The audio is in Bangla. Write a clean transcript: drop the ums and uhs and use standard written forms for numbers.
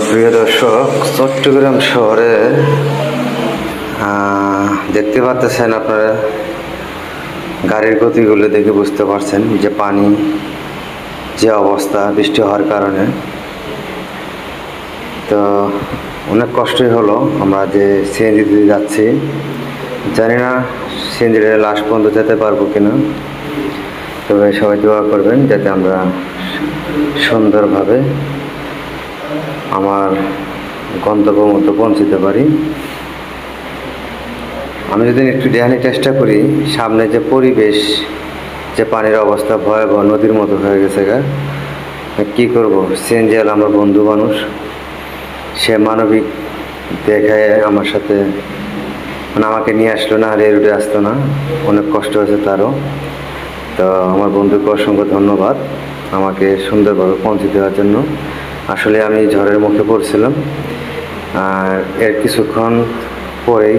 প্রিয় দর্শক, চট্টগ্রাম শহরে দেখতে পাচ্ছেন আপনারা, গাড়ির গতিগুলো দেখে বুঝতে পারছেন যে পানি যে অবস্থা বৃষ্টি হওয়ার কারণে। তো অনেক কষ্টই হলো। আমরা যে সিএনজি দিতে যাচ্ছি, জানি না সিএনজির লাস্ট পর্যন্ত যেতে পারবো কিনা। তবে সবাই দোয়া করবেন যাতে আমরা সুন্দরভাবে আমার গন্তব্য মতো পৌঁছতে পারি। আমি যদি একটু দেখানোর চেষ্টা করি, সামনে যে পরিবেশ, যে পানির অবস্থা ভয়াবহ, নদীর মতো হয়ে গেছে গা। কী করবো, সিএনজিয়াল আমার বন্ধু মানুষ, সে মানবিক দেখায় আমার সাথে আমাকে নিয়ে আসলো না, আর এই রুটে আসতো না। অনেক কষ্ট হয়েছে তারও। তো আমার বন্ধুকে অসংখ্য ধন্যবাদ আমাকে সুন্দরভাবে পৌঁছে দেওয়ার জন্য। আসলে আমি ঝড়ের মুখে পড়ছিলাম, আর এর কিছুক্ষণ পরেই